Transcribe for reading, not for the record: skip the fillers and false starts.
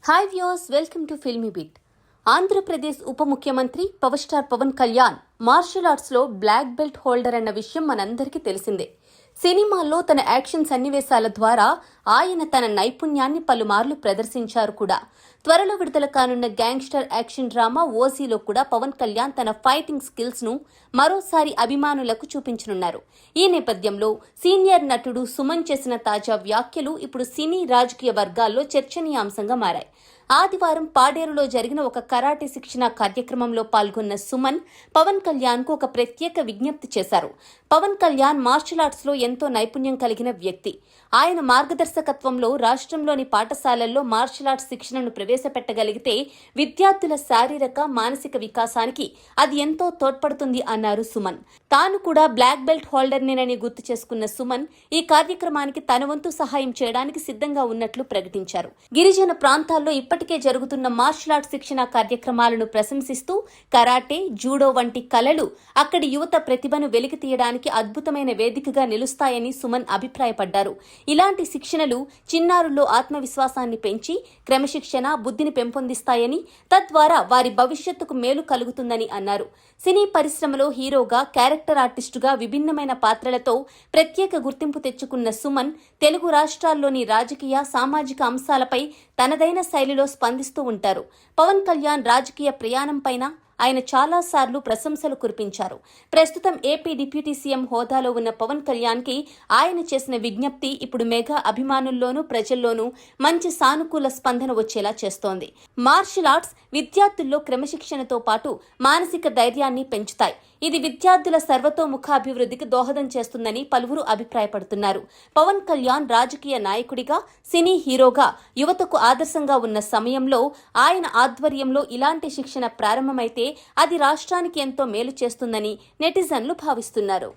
Hi viewers, welcome to Filmibeat. Andhra Pradesh ఉప ముఖ్యమంత్రి power star Pawan Kalyan martial ఆర్ట్స్లో బ్లాక్ బెల్ట్ హోల్డర్ అన్న విషయం మనందరికీ తెలిసిందే. సినిమాల్లో తన యాక్షన్ సన్నివేశాల ద్వారా ఆయన తన నైపుణ్యాన్ని పలుమార్లు ప్రదర్శించారు కూడా. త్వరలో విడుదల కానున్న గ్యాంగ్స్టర్ యాక్షన్ డ్రామా ఓజీలో కూడా పవన్ కళ్యాణ్ తన ఫైటింగ్ స్కిల్స్ ను మరోసారి అభిమానులకు చూపించనున్నారు. ఈ నేపథ్యంలో సీనియర్ నటుడు సుమన్ చేసిన తాజా వ్యాఖ్యలు ఇప్పుడు సినీ రాజకీయ వర్గాల్లో చర్చనీయాంశంగా మారాయి. ఆదివారం పాడేరులో జరిగిన ఒక కరాటే శిక్షణ కార్యక్రమంలో పాల్గొన్న సుమన్ పవన్ కళ్యాణ్ కు ఒక ప్రత్యేక విజ్ఞప్తి చేశారు. పవన్ కళ్యాణ్ మార్షల్ ఆర్ట్స్ లో ఎంతో నైపుణ్యం కలిగిన వ్యక్తి. ఆయన మార్గదర్శకత్వంలో రాష్ట్రంలోని పాఠశాలల్లో మార్షల్ ఆర్ట్స్ శిక్షణను ప్రవేశపెట్టగలిగితే విద్యార్థుల శారీరక మానసిక వికాసానికి అది ఎంతో తోడ్పడుతుంది అన్నారు సుమన్. తాను కూడా బ్లాక్ బెల్ట్ హోల్డర్నేనని గుర్తు చేసుకున్న సుమన్ ఈ కార్యక్రమానికి తన వంతు సహాయం చేయడానికి సిద్ధంగా ఉన్నట్లు ప్రకటించారు. గిరిజన ప్రాంతాల్లో ఇప్పటికే జరుగుతున్న మార్షల్ ఆర్ట్స్ శిక్షణ కార్యక్రమాలను ప్రశంసిస్తూ కరాటే, జూడో వంటి కళలు అక్కడి యువత ప్రతిభను వెలికి తీయడానికి అద్భుతమైన వేదికగా నిలుస్తాయని సుమన్ అభిప్రాయపడ్డారు. ఇలాంటి శిక్షణలు చిన్నారుల్లో ఆత్మవిశ్వాసాన్ని పెంచి క్రమశిక్షణ, బుద్ధిని పెంపొందిస్తాయని, తద్వారా వారి భవిష్యత్తుకు మేలు కలుగుతుందని అన్నారు. సినీ పరిశ్రమలో హీరోగా, క్యారెక్టర్ ఆర్టిస్టుగా విభిన్నమైన పాత్రలతో ప్రత్యేక గుర్తింపు తెచ్చుకున్న సుమన్ తెలుగు రాష్ట్రాల్లోని రాజకీయ, సామాజిక అంశాలపై తనదైన శైలిలో స్పందిస్తూ ఉంటారు. పవన్ కళ్యాణ్ రాజకీయ ప్రయాణంపైన ఆయన చాలాసార్లు ప్రశంసలు కురిపించారు. ప్రస్తుతం ఏపీ డిప్యూటీ సీఎం హోదాలో ఉన్న పవన్ కళ్యాణ్ కి ఆయన చేసిన విజ్ఞప్తి ఇప్పుడు మెగా అభిమానుల్లోనూ ప్రజల్లోనూ మంచి సానుకూల స్పందన వచ్చేలా చేస్తోంది. మార్షల్ ఆర్ట్స్ విద్యార్థుల్లో క్రమశిక్షణతో పాటు మానసిక ధైర్యాన్ని పెంచుతాయి. ఇది విద్యార్థుల సర్వతోముఖాభివృద్ధికి దోహదం చేస్తుందని పలువురు అభిప్రాయపడుతున్నారు. పవన్ కళ్యాణ్ రాజకీయ నాయకుడిగా, సినీ హీరోగా యువతకు ఆదర్శంగా ఉన్న సమయంలో ఆయన ఆధ్వర్యంలో ఇలాంటి శిక్షణ ప్రారంభమైతే అది రాష్ట్రానికి ఎంతో మేలు చేస్తుందని నెటిజన్లు భావిస్తున్నారు.